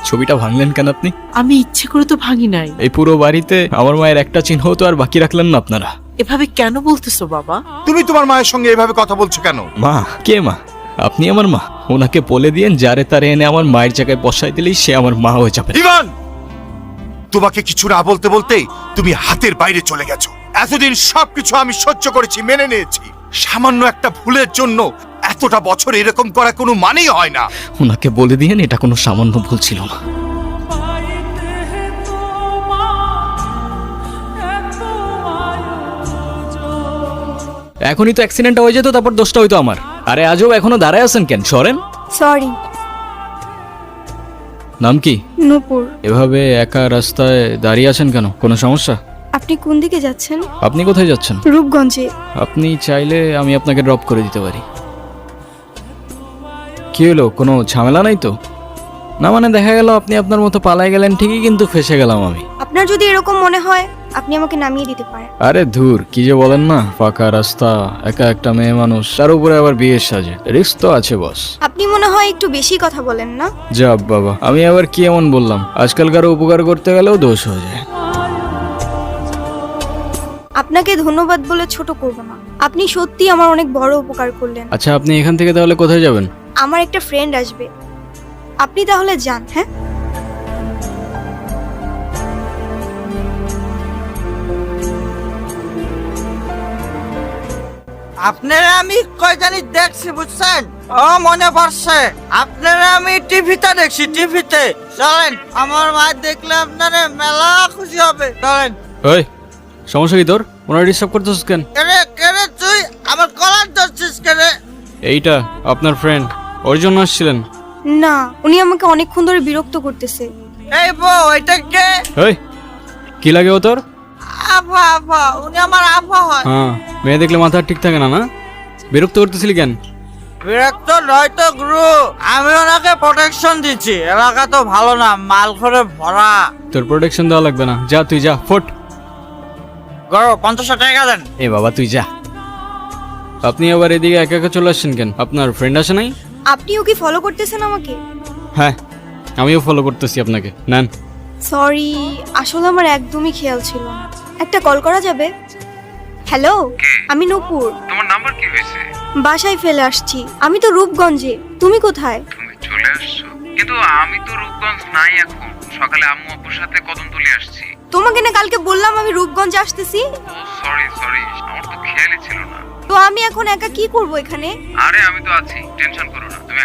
ছবিটা ভাঙলেন কেন আপনি? আমি ইচ্ছে করে তো ভাঙি নাই। এই পুরো বাড়িতে আমার মায়ের একটা চিহ্ন তো আর বাকি রাখলেন না আপনারা। এভাবে কেন বলতেছো বাবা? তুমি তোমার মায়ের সঙ্গে এভাবে কথা বলছো কেন? মা? কে মা? আপনি আমার মা? ওনাকে বলে দিয়েন যারে তারে এনে আমার মায়ের জায়গায় বসাই দিলেই সে আমার মা হয়ে যাবে। ইভান, তোমাকে কিছু না বলতে বলতেই তুমি হাতের বাইরে চলে গেছো। এতদিন সবকিছু আমি সহ্য করেছি, মেনে নিয়েছি। সামান্য একটা ভুলের জন্য এতটা বছর এরকম করা কোনো মানেই হয় না। ওনাকে বলে দিয়েন এটা কোনো সামান্য ভুল ছিল না। এখনই তো অ্যাক্সিডেন্ট হয়ে যেত, তারপর দোষটা হইতো আমার। আরে আজও এখনো দাঁড়ায় আছেন কেন? সরেন। সরি। নাম কি? নূপুর। এভাবে একা রাস্তায় দাঁড়িয়ে আছেন কেন? কোনো সমস্যা? আপনি কোন দিকে যাচ্ছেন? আপনি কোথায় যাচ্ছেন? রূপগঞ্জে। আপনি চাইলে আমি আপনাকে ড্রপ করে দিতে পারি। কি হলো, কোনো ঝামেলা নাই তো? না মানে দেখা গেল আপনি আপনার মতো পালাই গেলেন ঠিকই, কিন্তু ফেসে গেলাম আমি। আপনার যদি এরকম মনে হয় আপনি আমাকে নামিয়ে দিতে পারেন। আরে ধুর, কি যে বলেন না। ফাঁকা রাস্তা, একা একটা মেয়ে মানুষ, তার উপরে আবার বিয়ের সাজে, রিস্ক তো আছে বস। আপনি মনে হয় একটু বেশি কথা বলেন না? যা বাবা, আমি আবার কি এমন বললাম? আজকাল কারো উপকার করতে গেলেও দোষ হয়ে যায়। আপনাকে ধন্যবাদ বলে ছোট করব না। আপনি সত্যি আমার অনেক বড় উপকার করলেন। আচ্ছা, আপনি এখান থেকে তাহলে কোথায় যাবেন? আমার একটা ফ্রেন্ড আসবে, আপনি তাহলে যান। হ্যাঁ, আপনারা আমি কই জানি দেখছি, বুঝছেন? ও মনে পড়ছে, আপনারা আমি টিভিতে দেখছি, টিভিতে। চলেন, আমার মা দেখলে আপনারা মেলা খুশি হবে। চলেন। ওই, সমস্যা কি তোর? ওনারা ডিস্টার্ব করতেছিস কেন? কেরে কেরে তুই আমার কলার ধরছিস কেরে? এইটা আপনার ফ্রেন্ড, ওর জন্য আসছিলেন? না, উনি আমাকে অনেকক্ষণ ধরে বিরক্ত করতেছে। এই বউ, এটা কে? ওই, কি লাগে ও তোর? আফা, আফা, উনি আমার আফা হয়। হ্যাঁ, মেয়ে দেখলে মাথা ঠিক থাকে না? না, বিরক্ত করতেছিলি কেন? বিরক্ত নয় তো গুরু, আমি ওনাকে প্রোটেকশন দিচ্ছি। এলাকা তো ভালো না, মাল করে ভরা। তোর প্রোটেকশন দেওয়া লাগবে না, যা তুই যা, ফোট। গরো 50 টাকা দেন। এ বাবা তুই যা। আপনি আবার এদিকে একা একা চলে আসছেন কেন? আপনার ফ্রেন্ড আসে নাই? আপনিও কি ফলো করতেছেন আমাকে? হ্যাঁ, আমিও ফলো করতেছি আপনাকে। নেন। সরি, আসলে আমার একদমই খেয়াল ছিল না। একটা কল করা যাবে? হ্যালো, আমি নূপুর। তোমার নাম্বার কি হয়েছে? বাসায় ফেলে আসছি। আমি তো রূপগঞ্জে। তুমি কোথায়? তুমি চলে আসছো? কিন্তু আমি তো রূপগঞ্জ নাই এখন। সকালে আম্মু আব্বুর সাথে কদমতলী আসছি। তোমাকে না কালকে বললাম আমি রূপগঞ্জে আসতেছি। ও সরি সরি, আমার তো খেয়ালই ছিল না। তো আমি এখন একা কি করব এখানে? আরে আমি তো আছি, টেনশন করো না। তুমি